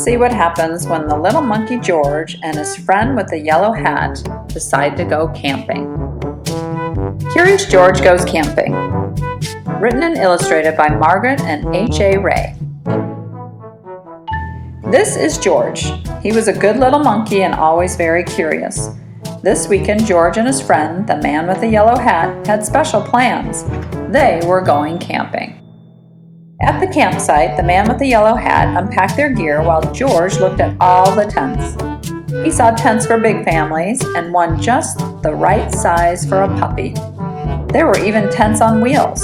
see what happens when the little monkey George and his friend with the yellow hat decide to go camping. Curious George Goes Camping. Written and illustrated by Margaret and H.A. Ray. This is George. He was a good little monkey and always very curious. This weekend, George and his friend, the man with the yellow hat, had special plans. They were going camping. At the campsite, the man with the yellow hat unpacked their gear while George looked at all the tents. He saw tents for big families and one just the right size for a puppy. There were even tents on wheels.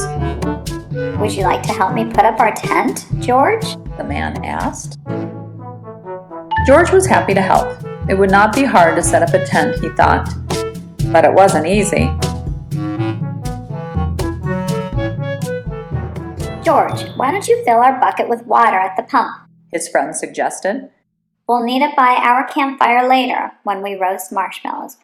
Would you like to help me put up our tent, George? The man asked. George was happy to help. It would not be hard to set up a tent, he thought. But it wasn't easy. George, why don't you fill our bucket with water at the pump? His friend suggested. We'll need it by our campfire later when we roast marshmallows.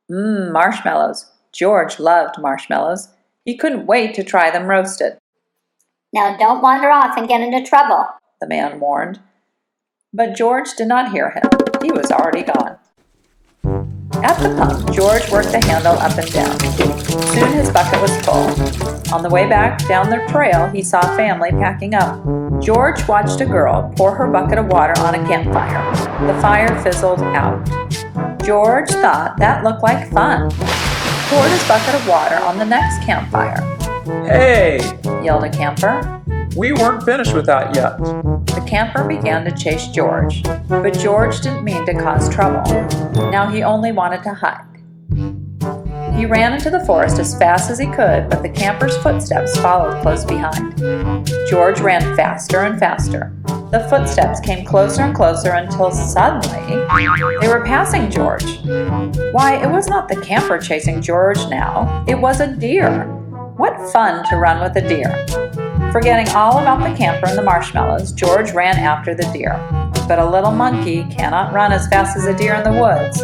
Marshmallows. George loved marshmallows. He couldn't wait to try them roasted. Now don't wander off and get into trouble, the man warned. But George did not hear him. He was already gone. At the pump, George worked the handle up and down. Soon his bucket was full. On the way back down the trail, he saw a family packing up. George watched a girl pour her bucket of water on a campfire. The fire fizzled out. George thought that looked like fun. He poured his bucket of water on the next campfire. "Hey!" yelled a camper. "We weren't finished with that yet." The camper began to chase George, but George didn't mean to cause trouble. Now he only wanted to hide. He ran into the forest as fast as he could, but the camper's footsteps followed close behind. George ran faster and faster. The footsteps came closer and closer until suddenly they were passing George. Why, it was not the camper chasing George now. It was a deer. What fun to run with a deer. Forgetting all about the camper and the marshmallows, George ran after the deer. But a little monkey cannot run as fast as a deer in the woods.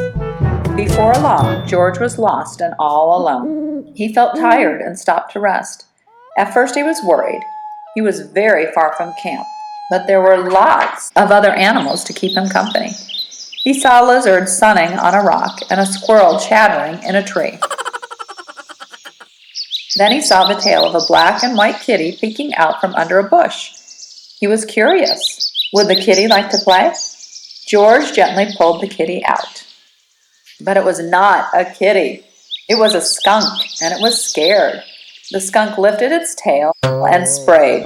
Before long, George was lost and all alone. He felt tired and stopped to rest. At first he was worried. He was very far from camp, but there were lots of other animals to keep him company. He saw a lizard sunning on a rock and a squirrel chattering in a tree. Then he saw the tail of a black and white kitty peeking out from under a bush. He was curious. Would the kitty like to play? George gently pulled the kitty out. But it was not a kitty. It was a skunk, and it was scared. The skunk lifted its tail and sprayed.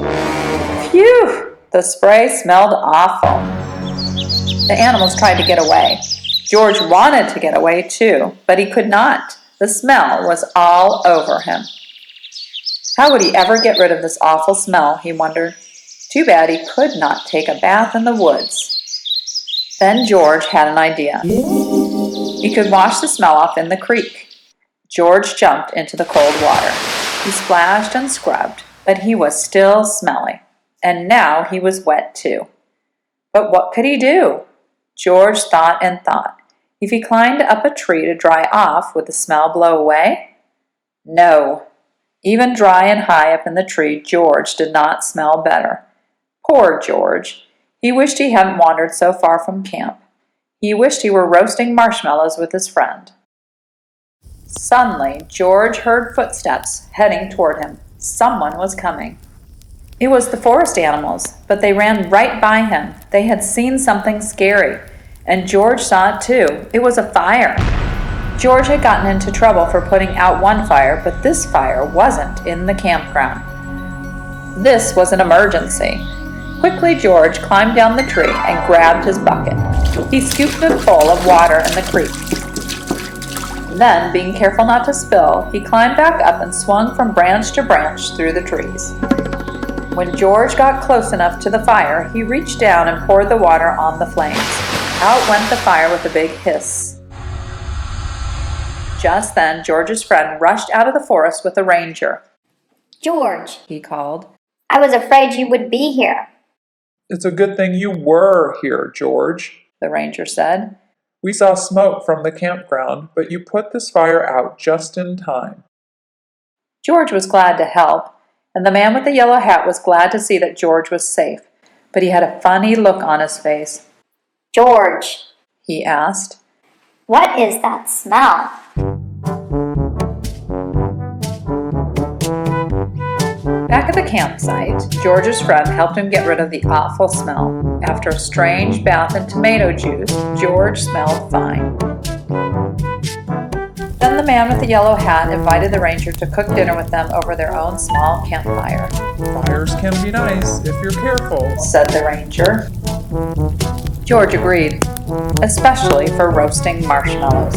Phew! The spray smelled awful. The animals tried to get away. George wanted to get away too, but he could not. The smell was all over him. How would he ever get rid of this awful smell, he wondered. Too bad he could not take a bath in the woods. Then George had an idea. He could wash the smell off in the creek. George jumped into the cold water. He splashed and scrubbed, but he was still smelly. And now he was wet too. But what could he do? George thought and thought. If he climbed up a tree to dry off, would the smell blow away? No. Even dry and high up in the tree, George did not smell better. Poor George. He wished he hadn't wandered so far from camp. He wished he were roasting marshmallows with his friend. Suddenly, George heard footsteps heading toward him. Someone was coming. It was the forest animals, but they ran right by him. They had seen something scary, and George saw it too. It was a fire. George had gotten into trouble for putting out one fire, but this fire wasn't in the campground. This was an emergency. Quickly, George climbed down the tree and grabbed his bucket. He scooped it full of water in the creek. Then, being careful not to spill, he climbed back up and swung from branch to branch through the trees. When George got close enough to the fire, he reached down and poured the water on the flames. Out went the fire with a big hiss. Just then, George's friend rushed out of the forest with a ranger. George, he called. I was afraid you would be here. "It's a good thing you were here, George," the ranger said. "We saw smoke from the campground, but you put this fire out just in time." George was glad to help, and the man with the yellow hat was glad to see that George was safe. but he had a funny look on his face. "George, He asked. what is that smell?" Back at the campsite, George's friend helped him get rid of the awful smell. After a strange bath in tomato juice, George smelled fine. Then the man with the yellow hat invited the ranger to cook dinner with them over their own small campfire. Fires can be nice if you're careful, Said the ranger. George agreed, especially for roasting marshmallows.